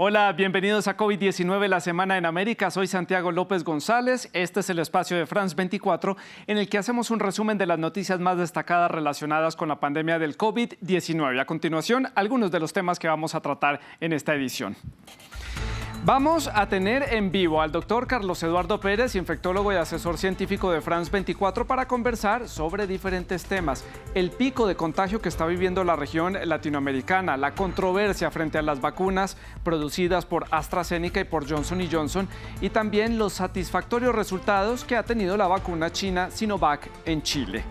Hola, bienvenidos a COVID-19, la semana en América. Soy Santiago López González. Este es el espacio de France 24 en el que hacemos un resumen de las noticias más destacadas relacionadas con la pandemia del COVID-19. A continuación, algunos de los temas que vamos a tratar en esta edición. Vamos a tener en vivo al doctor Carlos Eduardo Pérez, infectólogo y asesor científico de France 24, para conversar sobre diferentes temas. El pico de contagio que está viviendo la región latinoamericana, la controversia frente a las vacunas producidas por AstraZeneca y por Johnson & Johnson, y también los satisfactorios resultados que ha tenido la vacuna china Sinovac en Chile.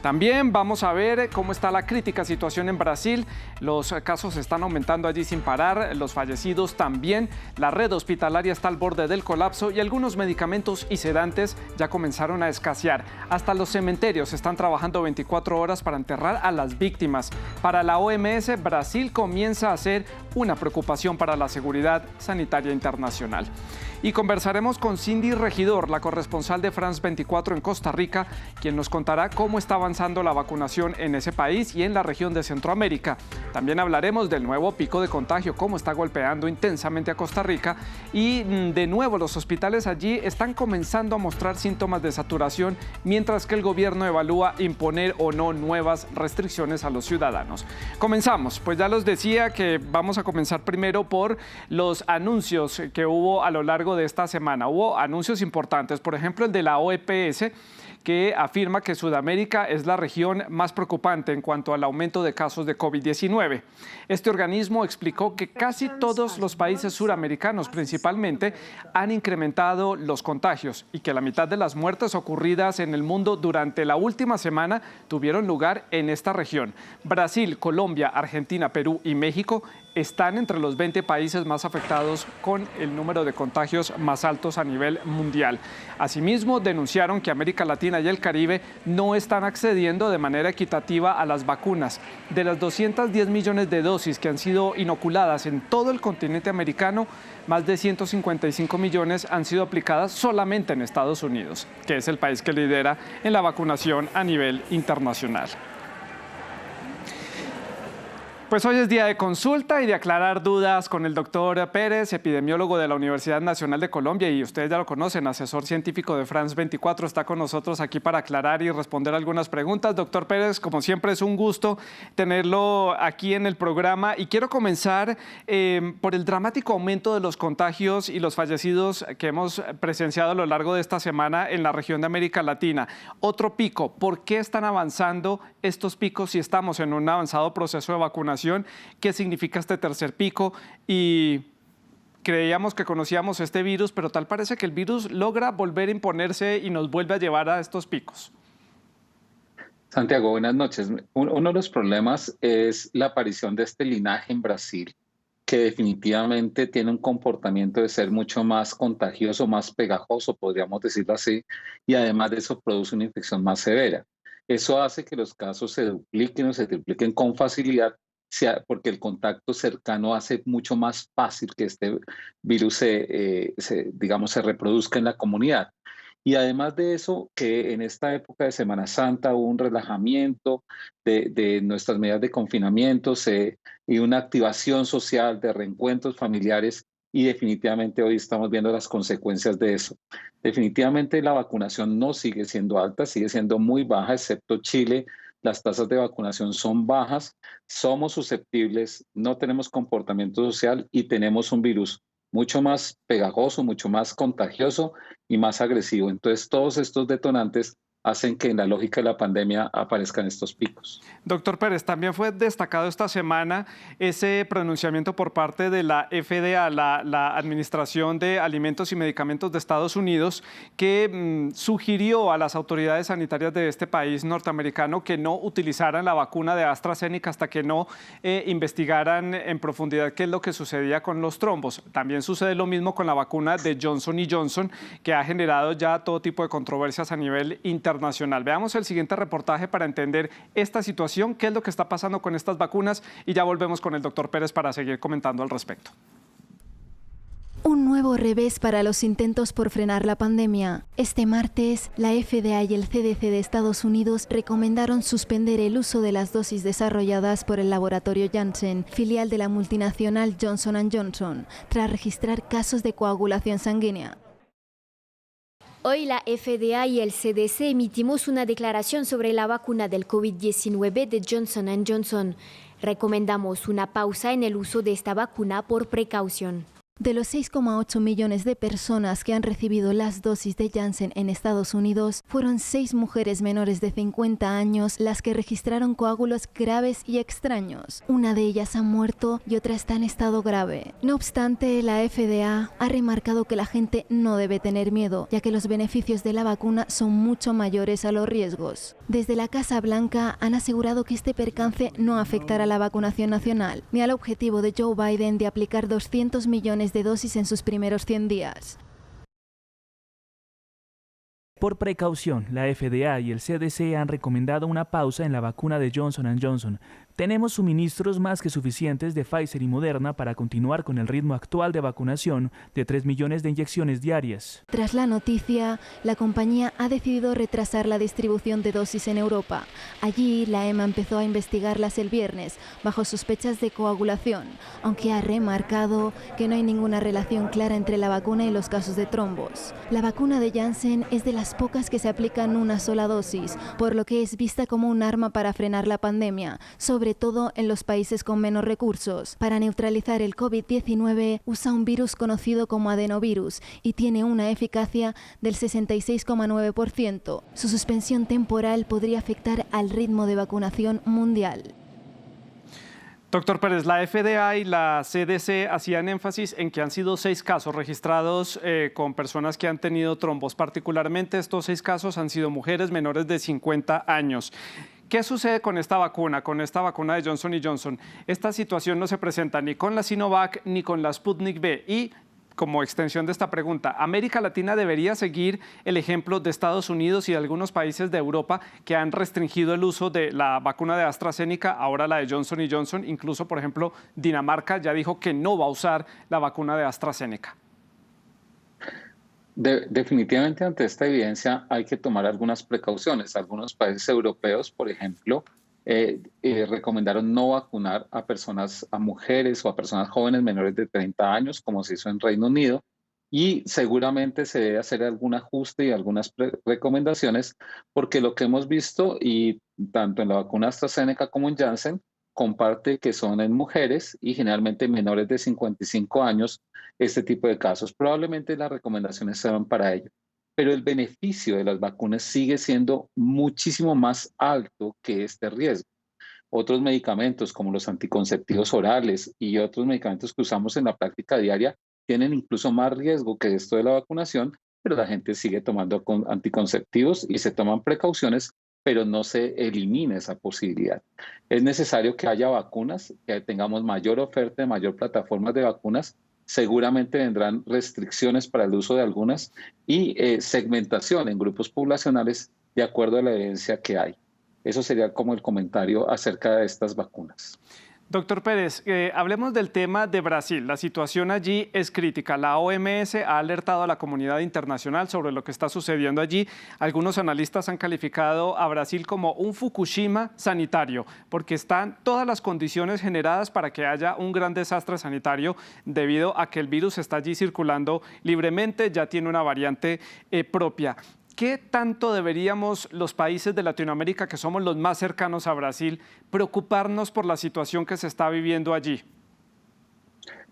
También vamos a ver cómo está la crítica situación en Brasil. Los casos están aumentando allí sin parar, los fallecidos también. La red hospitalaria está al borde del colapso y algunos medicamentos y sedantes ya comenzaron a escasear. Hasta los cementerios están trabajando 24 horas para enterrar a las víctimas. Para la OMS, Brasil comienza a ser una preocupación para la seguridad sanitaria internacional. Y conversaremos con Cindy Regidor, la corresponsal de France 24 en Costa Rica, quien nos contará cómo está avanzando la vacunación en ese país y en la región de Centroamérica. También hablaremos del nuevo pico de contagio, cómo está golpeando intensamente a Costa Rica. Y de nuevo, los hospitales allí están comenzando a mostrar síntomas de saturación, mientras que el gobierno evalúa imponer o no nuevas restricciones a los ciudadanos. Comenzamos, pues ya los decía que vamos a comenzar primero por los anuncios que hubo a lo largo de esta semana. Hubo anuncios importantes, por ejemplo el de la OPS, que afirma que Sudamérica es la región más preocupante en cuanto al aumento de casos de COVID-19. Este organismo explicó que casi todos los países suramericanos principalmente han incrementado los contagios y que la mitad de las muertes ocurridas en el mundo durante la última semana tuvieron lugar en esta región. Brasil, Colombia, Argentina, Perú y México están entre los 20 países más afectados con el número de contagios más altos a nivel mundial. Asimismo, denunciaron que América Latina y el Caribe no están accediendo de manera equitativa a las vacunas. De las 210 millones de dosis que han sido inoculadas en todo el continente americano, más de 155 millones han sido aplicadas solamente en Estados Unidos, que es el país que lidera en la vacunación a nivel internacional. Pues hoy es día de consulta y de aclarar dudas con el doctor Pérez, epidemiólogo de la Universidad Nacional de Colombia, y ustedes ya lo conocen, asesor científico de France 24, está con nosotros aquí para aclarar y responder algunas preguntas. Doctor Pérez, como siempre es un gusto tenerlo aquí en el programa y quiero comenzar por el dramático aumento de los contagios y los fallecidos que hemos presenciado a lo largo de esta semana en la región de América Latina. Otro pico, ¿por qué están avanzando estos picos si estamos en un avanzado proceso de vacunación? ¿Qué significa este tercer pico? Y creíamos que conocíamos este virus, pero tal parece que el virus logra volver a imponerse y nos vuelve a llevar a estos picos. Santiago, buenas noches. Uno de los problemas es la aparición de este linaje en Brasil, que definitivamente tiene un comportamiento de ser mucho más contagioso, más pegajoso, podríamos decirlo así, y además de eso produce una infección más severa. Eso hace que los casos se dupliquen o se tripliquen con facilidad, porque el contacto cercano hace mucho más fácil que este virus se reproduzca en la comunidad. Y además de eso, que en esta época de Semana Santa hubo un relajamiento de nuestras medidas de confinamiento y una activación social de reencuentros familiares, y definitivamente hoy estamos viendo las consecuencias de eso. Definitivamente la vacunación no sigue siendo alta, sigue siendo muy baja, excepto Chile. Las tasas de vacunación son bajas, somos susceptibles, no tenemos comportamiento social y tenemos un virus mucho más pegajoso, mucho más contagioso y más agresivo. Entonces, todos estos detonantes hacen que en la lógica de la pandemia aparezcan estos picos. Doctor Pérez, también fue destacado esta semana ese pronunciamiento por parte de la FDA, la Administración de Alimentos y Medicamentos de Estados Unidos, que sugirió a las autoridades sanitarias de este país norteamericano que no utilizaran la vacuna de AstraZeneca hasta que no investigaran en profundidad qué es lo que sucedía con los trombos. También sucede lo mismo con la vacuna de Johnson & Johnson, que ha generado ya todo tipo de controversias a nivel internacional. Veamos el siguiente reportaje para entender esta situación, qué es lo que está pasando con estas vacunas, y ya volvemos con el doctor Pérez para seguir comentando al respecto. Un nuevo revés para los intentos por frenar la pandemia. Este martes, la FDA y el CDC de Estados Unidos recomendaron suspender el uso de las dosis desarrolladas por el laboratorio Janssen, filial de la multinacional Johnson & Johnson, tras registrar casos de coagulación sanguínea. Hoy la FDA y el CDC emitimos una declaración sobre la vacuna del COVID-19 de Johnson & Johnson. Recomendamos una pausa en el uso de esta vacuna por precaución. De los 6,8 millones de personas que han recibido las dosis de Janssen en Estados Unidos, fueron 6 mujeres menores de 50 años las que registraron coágulos graves y extraños. Una de ellas ha muerto y otra está en estado grave. No obstante, la FDA ha remarcado que la gente no debe tener miedo, ya que los beneficios de la vacuna son mucho mayores a los riesgos. Desde la Casa Blanca han asegurado que este percance no afectará a la vacunación nacional, ni al objetivo de Joe Biden de aplicar 200 millones de dosis en sus primeros 100 días. Por precaución, la FDA y el CDC han recomendado una pausa en la vacuna de Johnson & Johnson. Tenemos suministros más que suficientes de Pfizer y Moderna para continuar con el ritmo actual de vacunación de 3 millones de inyecciones diarias. Tras la noticia, la compañía ha decidido retrasar la distribución de dosis en Europa. Allí, la EMA empezó a investigarlas el viernes, bajo sospechas de coagulación, aunque ha remarcado que no hay ninguna relación clara entre la vacuna y los casos de trombos. La vacuna de Janssen es de las pocas que se aplican una sola dosis, por lo que es vista como un arma para frenar la pandemia, sobre todo en los países con menos recursos. Para neutralizar el COVID-19 usa un virus conocido como adenovirus y tiene una eficacia del 66,9%. Su suspensión temporal podría afectar al ritmo de vacunación mundial. Doctor Pérez, la FDA y la CDC hacían énfasis en que han sido 6 casos registrados con personas que han tenido trombos. Particularmente estos 6 casos han sido mujeres menores de 50 años. ¿Qué sucede con esta vacuna de Johnson & Johnson? Esta situación no se presenta ni con la Sinovac ni con la Sputnik V. Y como extensión de esta pregunta, ¿América Latina debería seguir el ejemplo de Estados Unidos y de algunos países de Europa que han restringido el uso de la vacuna de AstraZeneca, ahora la de Johnson & Johnson? Incluso, por ejemplo, Dinamarca ya dijo que no va a usar la vacuna de AstraZeneca. Definitivamente ante esta evidencia hay que tomar algunas precauciones. Algunos países europeos, por ejemplo, recomendaron no vacunar a mujeres o a personas jóvenes menores de 30 años, como se hizo en Reino Unido, y seguramente se debe hacer algún ajuste y algunas recomendaciones, porque lo que hemos visto, y tanto en la vacuna AstraZeneca como en Janssen, comparte que son en mujeres y generalmente menores de 55 años este tipo de casos. Probablemente las recomendaciones se van para ello, pero el beneficio de las vacunas sigue siendo muchísimo más alto que este riesgo. Otros medicamentos como los anticonceptivos orales y otros medicamentos que usamos en la práctica diaria tienen incluso más riesgo que esto de la vacunación, pero la gente sigue tomando anticonceptivos y se toman precauciones, pero no se elimina esa posibilidad. Es necesario que haya vacunas, que tengamos mayor oferta, mayor plataformas de vacunas. Seguramente vendrán restricciones para el uso de algunas y segmentación en grupos poblacionales de acuerdo a la evidencia que hay. Eso sería como el comentario acerca de estas vacunas. Doctor Pérez, hablemos del tema de Brasil. La situación allí es crítica. La OMS ha alertado a la comunidad internacional sobre lo que está sucediendo allí. Algunos analistas han calificado a Brasil como un Fukushima sanitario, porque están todas las condiciones generadas para que haya un gran desastre sanitario debido a que el virus está allí circulando libremente, ya tiene una variante propia. ¿Qué tanto deberíamos los países de Latinoamérica, que somos los más cercanos a Brasil, preocuparnos por la situación que se está viviendo allí?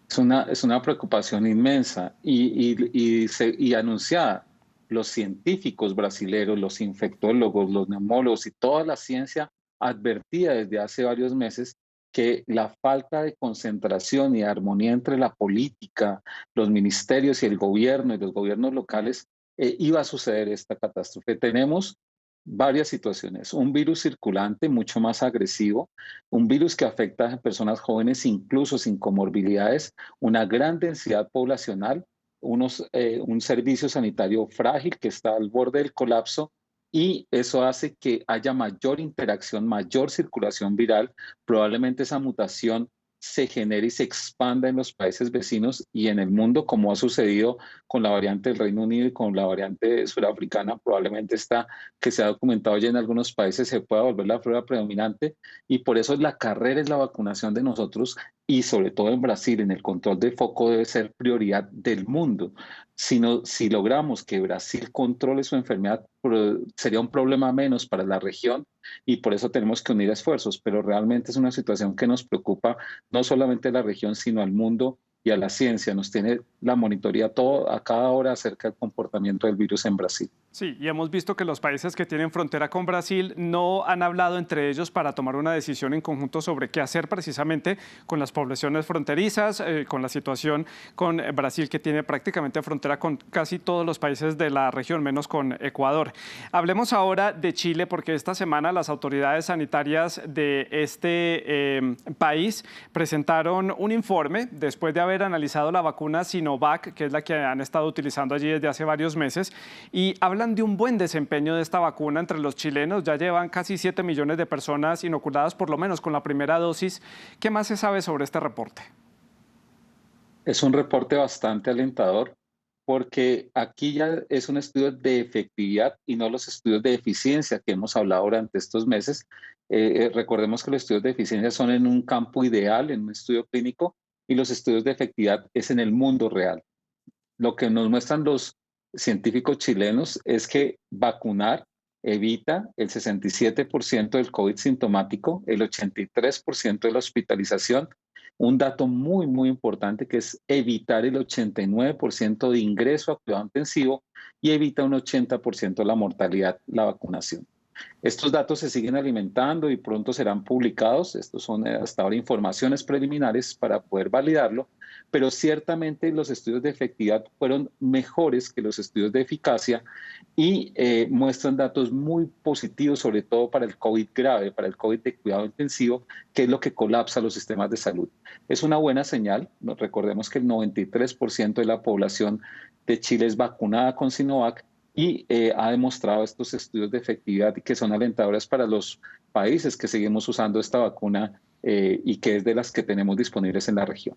Es una preocupación inmensa y anunciada. Los científicos brasileños, los infectólogos, los neumólogos y toda la ciencia advertía desde hace varios meses que la falta de concentración y armonía entre la política, los ministerios y el gobierno y los gobiernos locales iba a suceder esta catástrofe. Tenemos varias situaciones. Un virus circulante mucho más agresivo, un virus que afecta a personas jóvenes incluso sin comorbilidades, una gran densidad poblacional, un servicio sanitario frágil que está al borde del colapso, y eso hace que haya mayor interacción, mayor circulación viral. Probablemente esa mutación se genere y se expanda en los países vecinos y en el mundo, como ha sucedido con la variante del Reino Unido y con la variante surafricana. Probablemente esta, que se ha documentado ya en algunos países, se pueda volver la flora predominante, y por eso la carrera es la vacunación de nosotros, y sobre todo en Brasil, en el control del foco debe ser prioridad del mundo. Si logramos que Brasil controle su enfermedad, sería un problema menos para la región, y por eso tenemos que unir esfuerzos, pero realmente es una situación que nos preocupa no solamente a la región, sino al mundo y a la ciencia. Nos tiene la monitoría a cada hora acerca del comportamiento del virus en Brasil. Sí, y hemos visto que los países que tienen frontera con Brasil no han hablado entre ellos para tomar una decisión en conjunto sobre qué hacer precisamente con las poblaciones fronterizas, con la situación con Brasil, que tiene prácticamente frontera con casi todos los países de la región, menos con Ecuador. Hablemos ahora de Chile, porque esta semana las autoridades sanitarias de este país presentaron un informe después de haber analizado la vacuna Sinovac, que es la que han estado utilizando allí desde hace varios meses, y hablan de un buen desempeño de esta vacuna entre los chilenos. Ya llevan casi 7 millones de personas inoculadas, por lo menos con la primera dosis. ¿Qué más se sabe sobre este reporte? Es un reporte bastante alentador, porque aquí ya es un estudio de efectividad y no los estudios de eficiencia que hemos hablado durante estos meses. Recordemos que los estudios de eficiencia son en un campo ideal, en un estudio clínico, y los estudios de efectividad es en el mundo real. Lo que nos muestran los científicos chilenos es que vacunar evita el 67% del COVID sintomático, el 83% de la hospitalización, un dato muy, muy importante, que es evitar el 89% de ingreso a cuidado intensivo, y evita un 80% de la mortalidad, la vacunación. Estos datos se siguen alimentando y pronto serán publicados. Estos son hasta ahora informaciones preliminares para poder validarlo, pero ciertamente los estudios de efectividad fueron mejores que los estudios de eficacia, y muestran datos muy positivos, sobre todo para el COVID grave, para el COVID de cuidado intensivo, que es lo que colapsa los sistemas de salud. Es una buena señal. Recordemos que el 93% de la población de Chile es vacunada con Sinovac, y ha demostrado estos estudios de efectividad que son alentadores para los países que seguimos usando esta vacuna, y que es de las que tenemos disponibles en la región.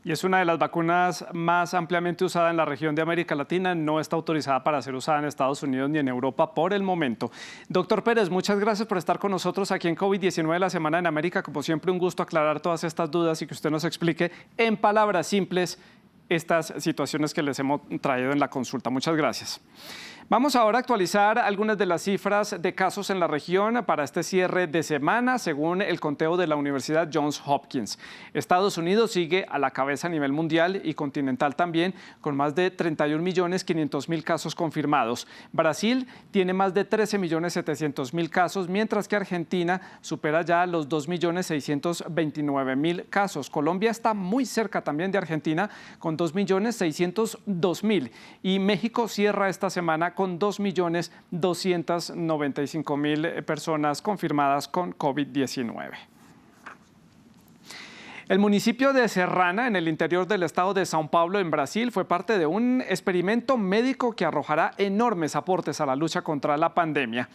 Y es una de las vacunas más ampliamente usada en la región de América Latina. No está autorizada para ser usada en Estados Unidos ni en Europa por el momento. Doctor Pérez, muchas gracias por estar con nosotros aquí en COVID-19, la Semana en América. Como siempre, un gusto aclarar todas estas dudas y que usted nos explique en palabras simples estas situaciones que les hemos traído en la consulta. Muchas gracias. Vamos ahora a actualizar algunas de las cifras de casos en la región para este cierre de semana, según el conteo de la Universidad Johns Hopkins. Estados Unidos sigue a la cabeza a nivel mundial y continental también, con más de 31.500.000 casos confirmados. Brasil tiene más de 13.700.000 casos, mientras que Argentina supera ya los 2.629.000 casos. Colombia está muy cerca también de Argentina, con 2.602.000. Y México cierra esta semana con 2.295.000 personas confirmadas con COVID-19. El municipio de Serrana, en el interior del estado de São Paulo, en Brasil, fue parte de un experimento médico que arrojará enormes aportes a la lucha contra la pandemia.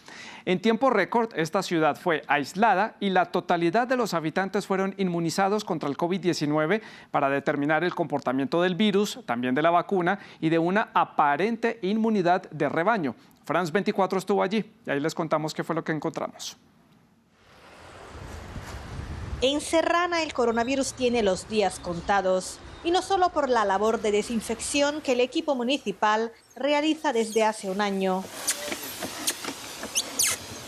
En tiempo récord, esta ciudad fue aislada y la totalidad de los habitantes fueron inmunizados contra el COVID-19 para determinar el comportamiento del virus, también de la vacuna y de una aparente inmunidad de rebaño. France 24 estuvo allí y ahí les contamos qué fue lo que encontramos. En Serrana el coronavirus tiene los días contados, y no solo por la labor de desinfección que el equipo municipal realiza desde hace un año.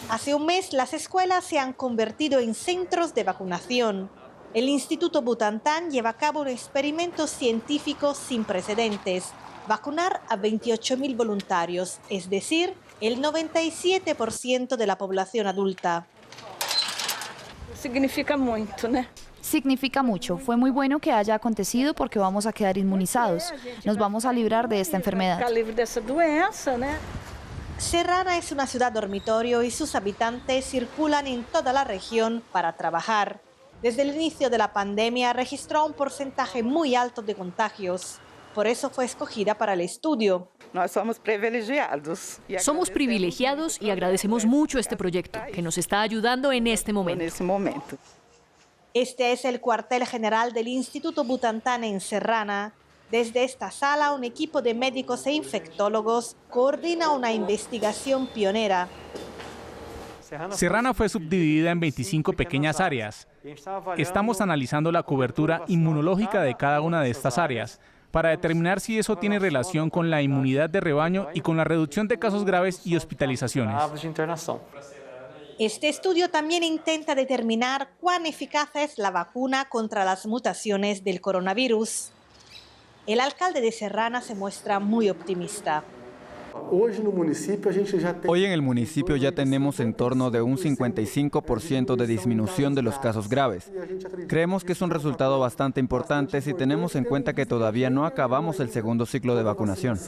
Hace un mes las escuelas se han convertido en centros de vacunación. El Instituto Butantan lleva a cabo un experimento científico sin precedentes: vacunar a 28.000 voluntarios, es decir, el 97% de la población adulta. Significa mucho, ¿no? Significa mucho. Fue muy bueno que haya acontecido porque vamos a quedar inmunizados. Nos vamos a librar de esta enfermedad. Serrana es una ciudad dormitorio y sus habitantes circulan en toda la región para trabajar. Desde el inicio de la pandemia registró un porcentaje muy alto de contagios. Por eso fue escogida para el estudio. Somos privilegiados y agradecemos mucho este proyecto que nos está ayudando en este momento. Este es el cuartel general del Instituto Butantan en Serrana. Desde esta sala, un equipo de médicos e infectólogos coordina una investigación pionera. Serrana fue subdividida en 25 pequeñas áreas. Estamos analizando la cobertura inmunológica de cada una de estas áreas para determinar si eso tiene relación con la inmunidad de rebaño y con la reducción de casos graves y hospitalizaciones. Este estudio también intenta determinar cuán eficaz es la vacuna contra las mutaciones del coronavirus. El alcalde de Serrana se muestra muy optimista. Hoy en el municipio ya tenemos en torno de un 55% de disminución de los casos graves. Creemos que es un resultado bastante importante si tenemos en cuenta que todavía no acabamos el segundo ciclo de vacunación.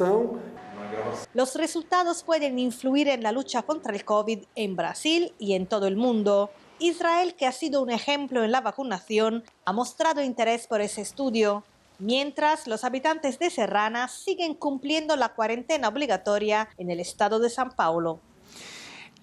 Los resultados pueden influir en la lucha contra el COVID en Brasil y en todo el mundo. Israel, que ha sido un ejemplo en la vacunación, ha mostrado interés por ese estudio. Mientras, los habitantes de Serrana siguen cumpliendo la cuarentena obligatoria en el estado de São Paulo.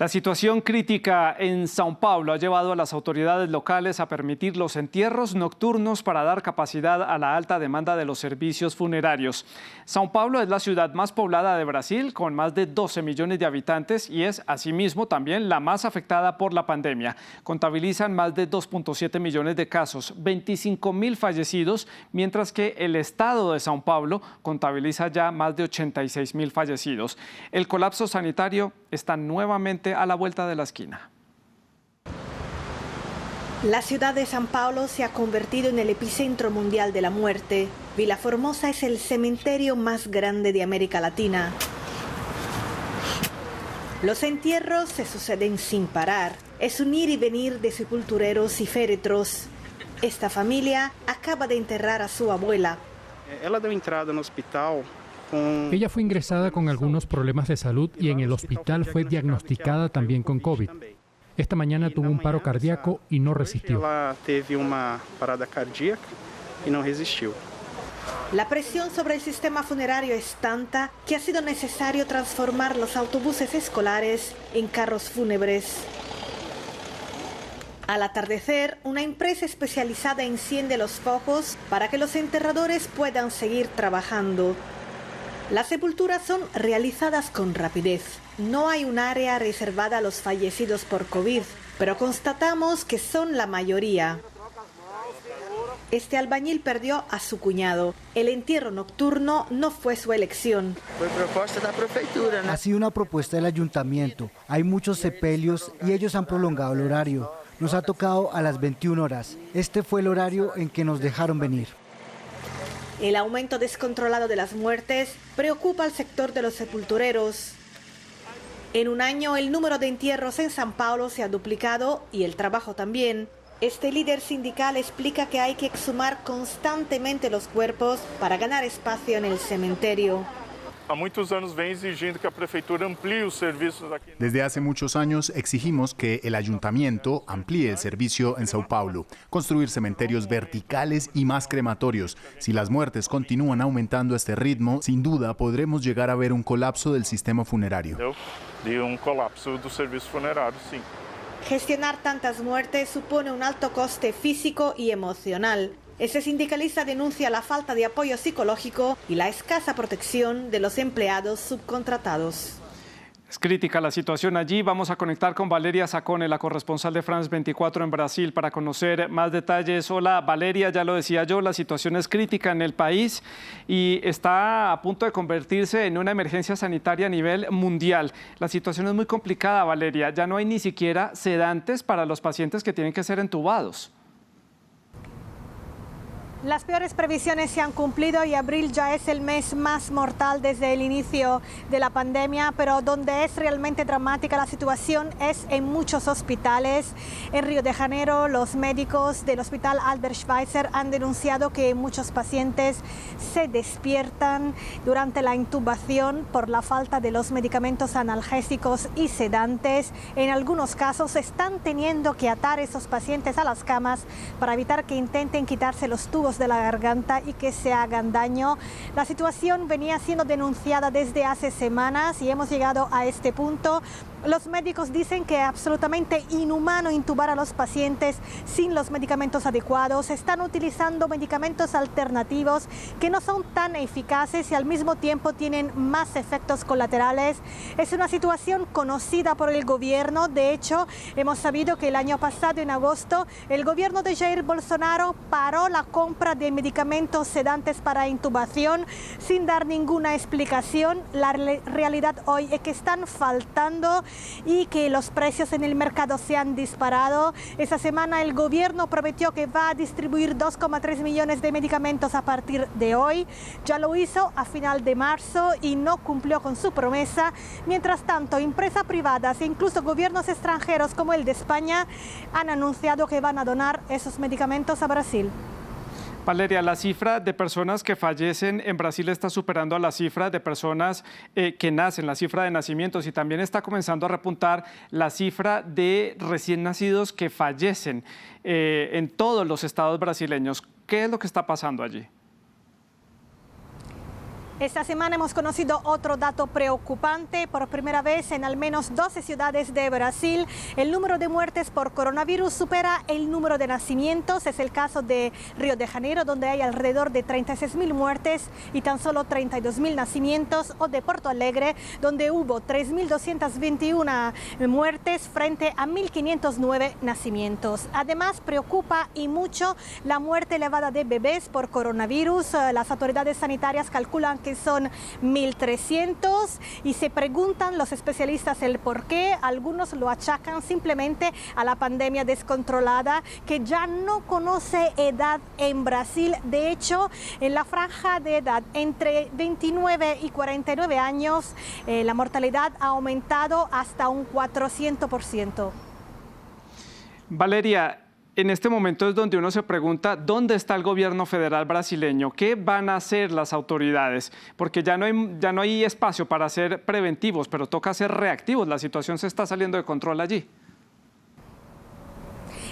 La situación crítica en São Paulo ha llevado a las autoridades locales a permitir los entierros nocturnos para dar capacidad a la alta demanda de los servicios funerarios. São Paulo es la ciudad más poblada de Brasil, con más de 12 millones de habitantes, y es asimismo también la más afectada por la pandemia. Contabilizan más de 2.7 millones de casos, 25.000 fallecidos, mientras que el estado de São Paulo contabiliza ya más de 86.000 fallecidos. El colapso sanitario está nuevamente a la vuelta de la esquina. La ciudad de São Paulo se ha convertido en el epicentro mundial de la muerte. Vila Formosa es el cementerio más grande de América Latina. Los entierros se suceden sin parar. Es un ir y venir de sepultureros y féretros. Esta familia acaba de enterrar a su abuela. Ella fue ingresada con algunos problemas de salud y en el hospital fue diagnosticada también con COVID. Esta mañana tuvo un paro cardíaco y no resistió. La presión sobre el sistema funerario es tanta que ha sido necesario transformar los autobuses escolares en carros fúnebres. Al atardecer, una empresa especializada enciende los focos para que los enterradores puedan seguir trabajando. Las sepulturas son realizadas con rapidez. No hay un área reservada a los fallecidos por COVID, pero constatamos que son la mayoría. Este albañil perdió a su cuñado. El entierro nocturno no fue su elección. Ha sido una propuesta del ayuntamiento. Hay muchos sepelios y ellos han prolongado el horario. Nos ha tocado a las 21 horas. Este fue el horario en que nos dejaron venir. El aumento descontrolado de las muertes preocupa al sector de los sepultureros. En un año, el número de entierros en São Paulo se ha duplicado y el trabajo también. Este líder sindical explica que hay que exhumar constantemente los cuerpos para ganar espacio en el cementerio. Desde hace muchos años exigimos que el ayuntamiento amplíe el servicio en São Paulo, construir cementerios verticales y más crematorios. Si las muertes continúan aumentando a este ritmo, sin duda podremos llegar a ver un colapso del sistema funerario. Gestionar tantas muertes supone un alto coste físico y emocional. Este sindicalista denuncia la falta de apoyo psicológico y la escasa protección de los empleados subcontratados. Es crítica la situación allí. Vamos a conectar con Valeria Sacone, la corresponsal de France 24 en Brasil, para conocer más detalles. Hola Valeria, ya lo decía yo, la situación es crítica en el país y está a punto de convertirse en una emergencia sanitaria a nivel mundial. La situación es muy complicada, Valeria. Ya no hay ni siquiera sedantes para los pacientes que tienen que ser entubados. Las peores previsiones se han cumplido y abril ya es el mes más mortal desde el inicio de la pandemia, pero donde es realmente dramática la situación es en muchos hospitales. En Río de Janeiro, los médicos del Hospital Albert Schweitzer han denunciado que muchos pacientes se despiertan durante la intubación por la falta de los medicamentos analgésicos y sedantes. En algunos casos están teniendo que atar a esos pacientes a las camas para evitar que intenten quitarse los tubos de la garganta y que se hagan daño. La situación venía siendo denunciada desde hace semanas y hemos llegado a este punto Los médicos dicen que es absolutamente inhumano intubar a los pacientes sin los medicamentos adecuados. Están utilizando medicamentos alternativos que no son tan eficaces y al mismo tiempo tienen más efectos colaterales. Es una situación conocida por el gobierno. De hecho, hemos sabido que el año pasado, en agosto, el gobierno de Jair Bolsonaro paró la compra de medicamentos sedantes para intubación sin dar ninguna explicación. La realidad hoy es que están faltando y que los precios en el mercado se han disparado. Esta semana el gobierno prometió que va a distribuir 2,3 millones de medicamentos a partir de hoy. Ya lo hizo a final de marzo y no cumplió con su promesa. Mientras tanto, empresas privadas e incluso gobiernos extranjeros como el de España han anunciado que van a donar esos medicamentos a Brasil. Valeria, la cifra de personas que fallecen en Brasil está superando a la cifra de personas que nacen, la cifra de nacimientos, y también está comenzando a repuntar la cifra de recién nacidos que fallecen en todos los estados brasileños. ¿Qué es lo que está pasando allí? Esta semana hemos conocido otro dato preocupante. Por primera vez en al menos 12 ciudades de Brasil, el número de muertes por coronavirus supera el número de nacimientos. Es el caso de Río de Janeiro, donde hay alrededor de 36.000 muertes y tan solo 32.000 nacimientos, o de Porto Alegre, donde hubo 3.221 muertes frente a 1.509 nacimientos. Además, preocupa y mucho la muerte elevada de bebés por coronavirus. Las autoridades sanitarias calculan que son 1.300 y se preguntan los especialistas el por qué. Algunos lo achacan simplemente a la pandemia descontrolada que ya no conoce edad en Brasil. De hecho, en la franja de edad entre 29 y 49 años, la mortalidad ha aumentado hasta un 400%. Valeria, en este momento es donde uno se pregunta dónde está el gobierno federal brasileño, qué van a hacer las autoridades, porque ya no hay espacio para ser preventivos, pero toca ser reactivos. La situación se está saliendo de control allí.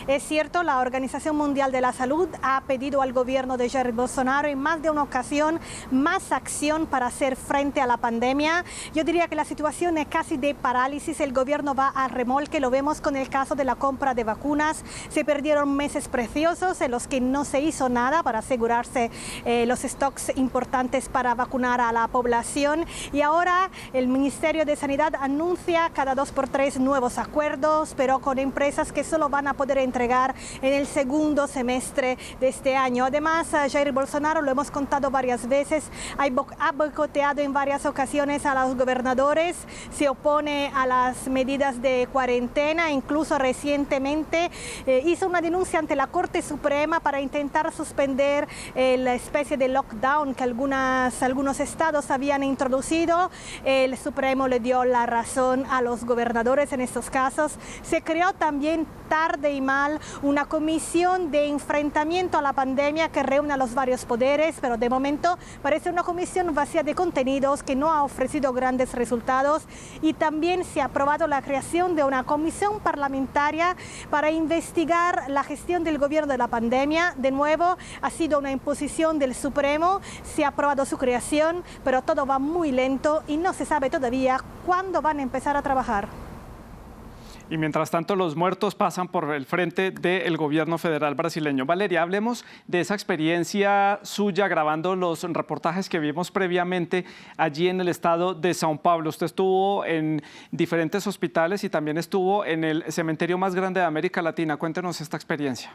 Es cierto, la Organización Mundial de la Salud ha pedido al gobierno de Jair Bolsonaro en más de una ocasión más acción para hacer frente a la pandemia. Yo diría que la situación es casi de parálisis. El gobierno va a remolque, lo vemos con el caso de la compra de vacunas. Se perdieron meses preciosos en los que no se hizo nada para asegurarse los stocks importantes para vacunar a la población. Y ahora el Ministerio de Sanidad anuncia cada 2 por 3 nuevos acuerdos, pero con empresas que solo van a poder entregar en el segundo semestre de este año. Además, Jair Bolsonaro, lo hemos contado varias veces, ha boicoteado en varias ocasiones a los gobernadores, se opone a las medidas de cuarentena, incluso recientemente hizo una denuncia ante la Corte Suprema para intentar suspender la especie de lockdown que algunos estados habían introducido. El Supremo le dio la razón a los gobernadores en estos casos. Se creó también tarde y mal una comisión de enfrentamiento a la pandemia que reúne a los varios poderes, pero de momento parece una comisión vacía de contenidos que no ha ofrecido grandes resultados. Y también se ha aprobado la creación de una comisión parlamentaria para investigar la gestión del gobierno de la pandemia. De nuevo, ha sido una imposición del Supremo, se ha aprobado su creación, pero todo va muy lento y no se sabe todavía cuándo van a empezar a trabajar. Y mientras tanto, los muertos pasan por el frente del gobierno federal brasileño. Valeria, hablemos de esa experiencia suya grabando los reportajes que vimos previamente allí en el estado de São Paulo. Usted estuvo en diferentes hospitales y también estuvo en el cementerio más grande de América Latina. Cuéntenos esta experiencia.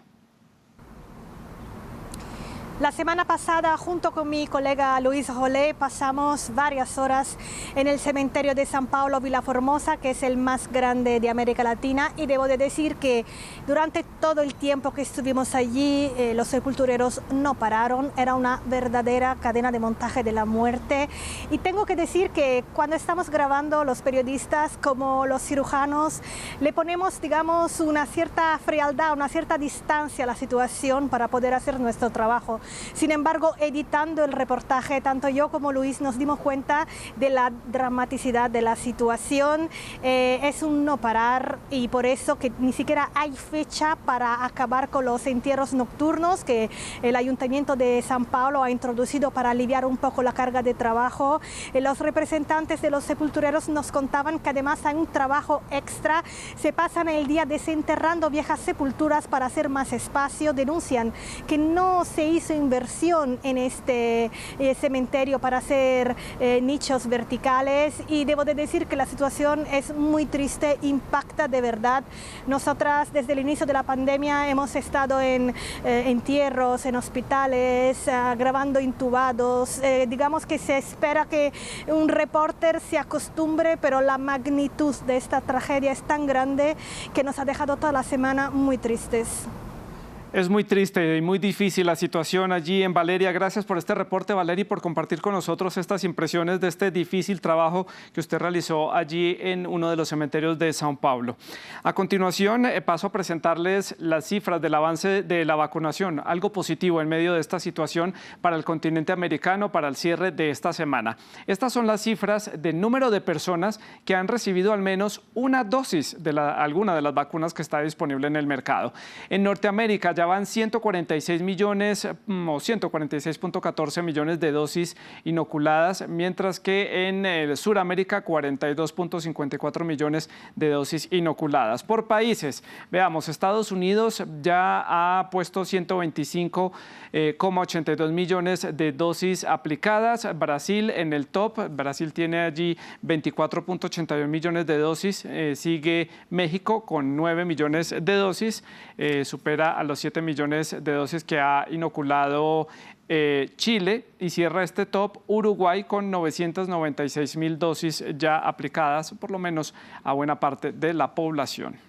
La semana pasada, junto con mi colega Luis Rolé, pasamos varias horas en el cementerio de São Paulo, Vila Formosa, que es el más grande de América Latina. Y debo de decir que durante todo el tiempo que estuvimos allí, los sepultureros no pararon. Era una verdadera cadena de montaje de la muerte. Y tengo que decir que cuando estamos grabando, los periodistas como los cirujanos, le ponemos, digamos, una cierta frialdad, una cierta distancia a la situación para poder hacer nuestro trabajo. Sin embargo, editando el reportaje, tanto yo como Luis nos dimos cuenta de la dramaticidad de la situación. Es un no parar y por eso que ni siquiera hay fecha para acabar con los entierros nocturnos que el Ayuntamiento de São Paulo ha introducido para aliviar un poco la carga de trabajo. Los representantes de los sepultureros nos contaban que además hay un trabajo extra. Se pasan el día desenterrando viejas sepulturas para hacer más espacio. Denuncian que no se hizo inversión en este cementerio para hacer nichos verticales y debo de decir que la situación es muy triste, impacta de verdad. Nosotras desde el inicio de la pandemia hemos estado en entierros, en hospitales, grabando intubados. Digamos que se espera que un reporter se acostumbre, pero la magnitud de esta tragedia es tan grande que nos ha dejado toda la semana muy tristes. Es muy triste y muy difícil la situación allí en Valeria. Gracias por este reporte, Valeria, y por compartir con nosotros estas impresiones de este difícil trabajo que usted realizó allí en uno de los cementerios de São Paulo. A continuación, paso a presentarles las cifras del avance de la vacunación, algo positivo en medio de esta situación para el continente americano para el cierre de esta semana. Estas son las cifras del número de personas que han recibido al menos una dosis de alguna de las vacunas que está disponible en el mercado. En Norteamérica ya van 146 millones o 146.14 millones de dosis inoculadas, mientras que en Sudamérica 42.54 millones de dosis inoculadas. Por países, veamos, Estados Unidos ya ha puesto 125,82 millones de dosis aplicadas. Brasil en el top, Brasil tiene allí 24.81 millones de dosis. Sigue México con 9 millones de dosis, supera a los 7 millones de dosis que ha inoculado Chile, y cierra este top Uruguay con 996.000 dosis ya aplicadas, por lo menos a buena parte de la población.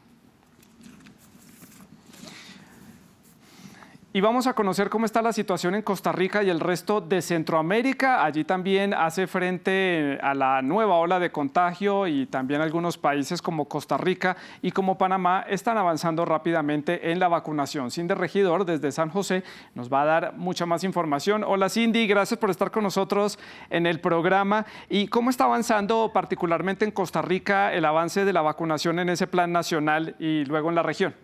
Y vamos a conocer cómo está la situación en Costa Rica y el resto de Centroamérica. Allí también hace frente a la nueva ola de contagio y también algunos países como Costa Rica y como Panamá están avanzando rápidamente en la vacunación. Cindy Regidor desde San José nos va a dar mucha más información. Hola Cindy, gracias por estar con nosotros en el programa. ¿Y cómo está avanzando particularmente en Costa Rica el avance de la vacunación en ese plan nacional y luego en la región?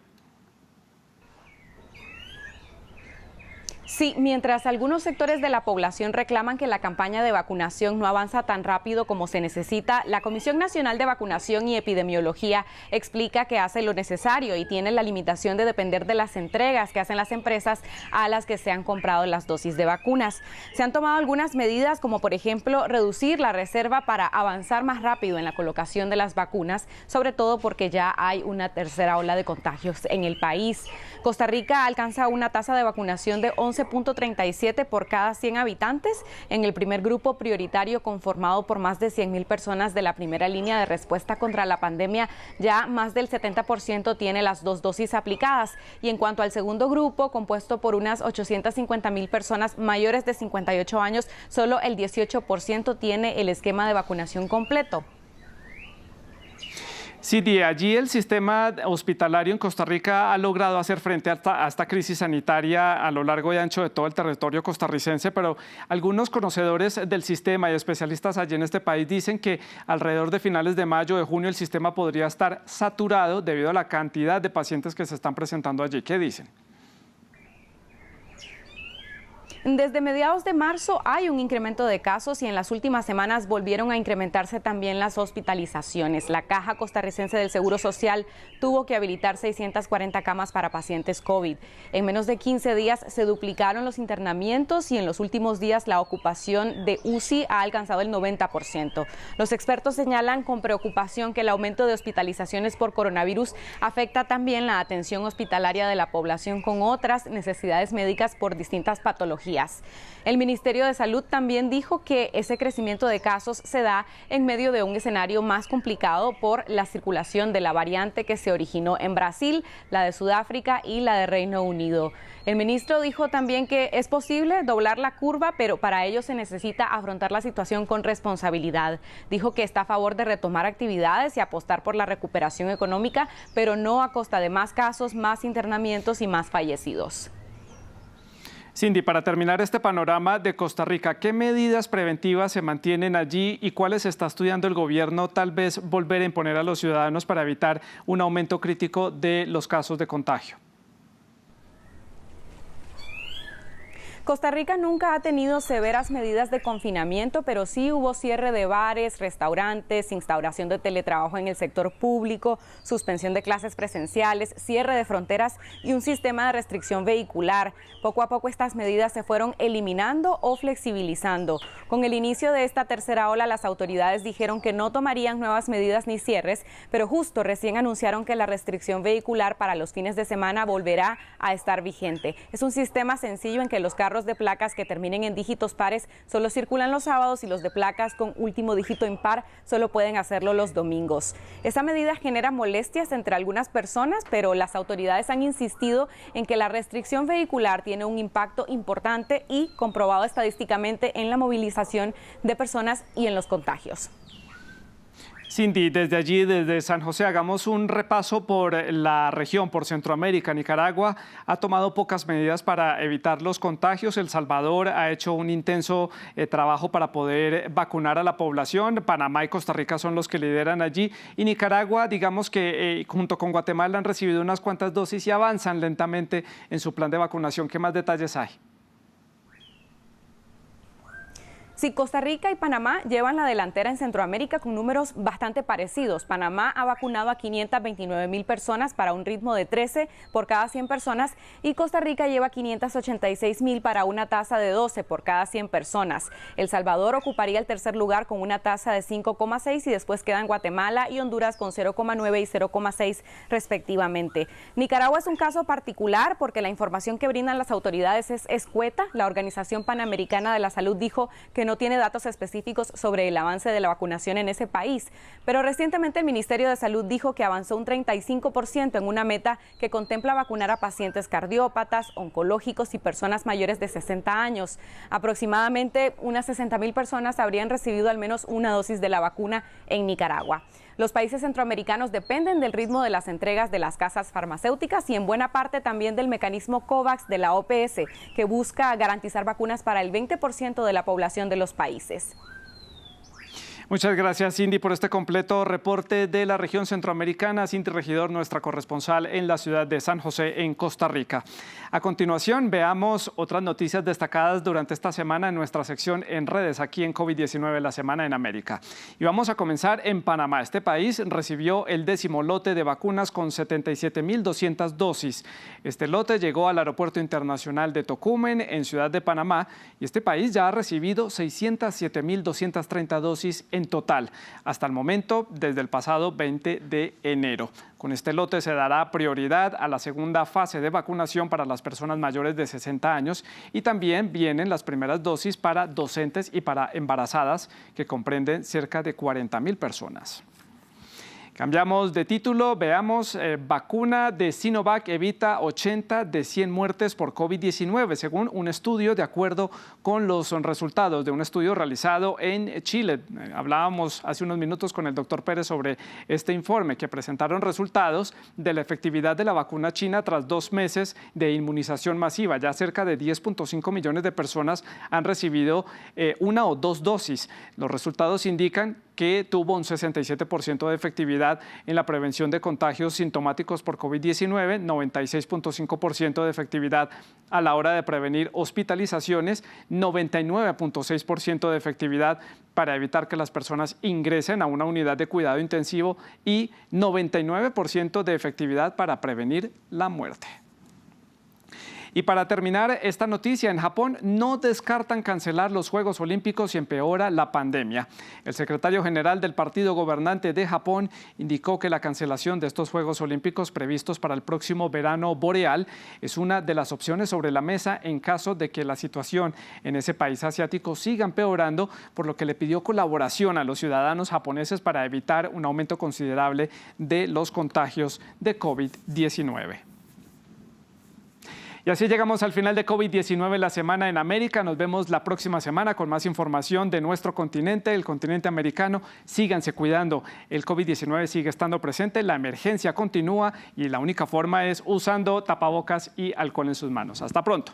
Sí, mientras algunos sectores de la población reclaman que la campaña de vacunación no avanza tan rápido como se necesita, la Comisión Nacional de Vacunación y Epidemiología explica que hace lo necesario y tiene la limitación de depender de las entregas que hacen las empresas a las que se han comprado las dosis de vacunas. Se han tomado algunas medidas como por ejemplo reducir la reserva para avanzar más rápido en la colocación de las vacunas, sobre todo porque ya hay una tercera ola de contagios en el país. Costa Rica alcanza una tasa de vacunación de 11.37 por cada 100 habitantes en el primer grupo prioritario conformado por más de 100.000 personas de la primera línea de respuesta contra la pandemia. Ya más del 70% tiene las 2 dosis aplicadas, y en cuanto al segundo grupo, compuesto por unas 850.000 personas mayores de 58 años, solo el 18% tiene el esquema de vacunación completo. Sí, allí el sistema hospitalario en Costa Rica ha logrado hacer frente a esta crisis sanitaria a lo largo y ancho de todo el territorio costarricense, pero algunos conocedores del sistema y especialistas allí en este país dicen que alrededor de finales de mayo, de junio, el sistema podría estar saturado debido a la cantidad de pacientes que se están presentando allí. ¿Qué dicen? Desde mediados de marzo hay un incremento de casos y en las últimas semanas volvieron a incrementarse también las hospitalizaciones. La Caja Costarricense del Seguro Social tuvo que habilitar 640 camas para pacientes COVID. En menos de 15 días se duplicaron los internamientos y en los últimos días la ocupación de UCI ha alcanzado el 90%. Los expertos señalan con preocupación que el aumento de hospitalizaciones por coronavirus afecta también la atención hospitalaria de la población con otras necesidades médicas por distintas patologías. El Ministerio de Salud también dijo que ese crecimiento de casos se da en medio de un escenario más complicado por la circulación de la variante que se originó en Brasil, la de Sudáfrica y la de Reino Unido. El ministro dijo también que es posible doblar la curva, pero para ello se necesita afrontar la situación con responsabilidad. Dijo que está a favor de retomar actividades y apostar por la recuperación económica, pero no a costa de más casos, más internamientos y más fallecidos. Cindy, para terminar este panorama de Costa Rica, ¿qué medidas preventivas se mantienen allí y cuáles está estudiando el gobierno tal vez volver a imponer a los ciudadanos para evitar un aumento crítico de los casos de contagio? Costa Rica nunca ha tenido severas medidas de confinamiento, pero sí hubo cierre de bares, restaurantes, instauración de teletrabajo en el sector público, suspensión de clases presenciales, cierre de fronteras y un sistema de restricción vehicular. Poco a poco estas medidas se fueron eliminando o flexibilizando. Con el inicio de esta tercera ola, las autoridades dijeron que no tomarían nuevas medidas ni cierres, pero justo recién anunciaron que la restricción vehicular para los fines de semana volverá a estar vigente. Es un sistema sencillo en que los carros de placas que terminen en dígitos pares solo circulan los sábados y los de placas con último dígito impar solo pueden hacerlo los domingos. Esa medida genera molestias entre algunas personas, pero las autoridades han insistido en que la restricción vehicular tiene un impacto importante y comprobado estadísticamente en la movilización de personas y en los contagios. Cindy, desde allí, desde San José, hagamos un repaso por la región, por Centroamérica. Nicaragua ha tomado pocas medidas para evitar los contagios. El Salvador ha hecho un intenso trabajo para poder vacunar a la población. Panamá y Costa Rica son los que lideran allí. Y Nicaragua, digamos que junto con Guatemala han recibido unas cuantas dosis y avanzan lentamente en su plan de vacunación. ¿Qué más detalles hay? Sí, Costa Rica y Panamá llevan la delantera en Centroamérica con números bastante parecidos. Panamá ha vacunado a 529,000 personas para un ritmo de 13 por cada 100 personas y Costa Rica lleva 586,000 para una tasa de 12 por cada 100 personas. El Salvador ocuparía el tercer lugar con una tasa de 5,6 y después quedan Guatemala y Honduras con 0,9 y 0,6 respectivamente. Nicaragua es un caso particular porque la información que brindan las autoridades es escueta. La Organización Panamericana de la Salud dijo que no tiene datos específicos sobre el avance de la vacunación en ese país, pero recientemente el Ministerio de Salud dijo que avanzó un 35% en una meta que contempla vacunar a pacientes cardiópatas, oncológicos y personas mayores de 60 años. Aproximadamente unas 60,000 personas habrían recibido al menos una dosis de la vacuna en Nicaragua. Los países centroamericanos dependen del ritmo de las entregas de las casas farmacéuticas y en buena parte también del mecanismo COVAX de la OPS, que busca garantizar vacunas para el 20% de la población de los países. Muchas gracias, Cindy, por este completo reporte de la región centroamericana. Cindy Regidor, nuestra corresponsal en la ciudad de San José, en Costa Rica. A continuación, veamos otras noticias destacadas durante esta semana en nuestra sección en redes, aquí en COVID-19, la semana en América. Y vamos a comenzar en Panamá. Este país recibió el 10º lote de vacunas con 77,200 dosis. Este lote llegó al Aeropuerto Internacional de Tocumen, en Ciudad de Panamá, y este país ya ha recibido 607,230 dosis en total, hasta el momento, desde el pasado 20 de enero. Con este lote se dará prioridad a la segunda fase de vacunación para las personas mayores de 60 años y también vienen las primeras dosis para docentes y para embarazadas, que comprenden cerca de 40,000 personas. Cambiamos de título, veamos, vacuna de Sinovac evita 80 de 100 muertes por COVID-19, según un estudio de acuerdo con los resultados de un estudio realizado en Chile. Hablábamos hace unos minutos con el doctor Pérez sobre este informe, que presentaron resultados de la efectividad de la vacuna china tras 2 meses de inmunización masiva. Ya cerca de 10,5 millones de personas han recibido una o 2 dosis. Los resultados indican que tuvo un 67% de efectividad en la prevención de contagios sintomáticos por COVID-19, 96,5% de efectividad a la hora de prevenir hospitalizaciones, 99,6% de efectividad para evitar que las personas ingresen a una unidad de cuidado intensivo y 99% de efectividad para prevenir la muerte. Y para terminar esta noticia, en Japón no descartan cancelar los Juegos Olímpicos si empeora la pandemia. El secretario general del partido gobernante de Japón indicó que la cancelación de estos Juegos Olímpicos previstos para el próximo verano boreal es una de las opciones sobre la mesa en caso de que la situación en ese país asiático siga empeorando, por lo que le pidió colaboración a los ciudadanos japoneses para evitar un aumento considerable de los contagios de COVID-19. Y así llegamos al final de COVID-19, la semana en América. Nos vemos la próxima semana con más información de nuestro continente, el continente americano. Síganse cuidando. El COVID-19 sigue estando presente, la emergencia continúa y la única forma es usando tapabocas y alcohol en sus manos. Hasta pronto.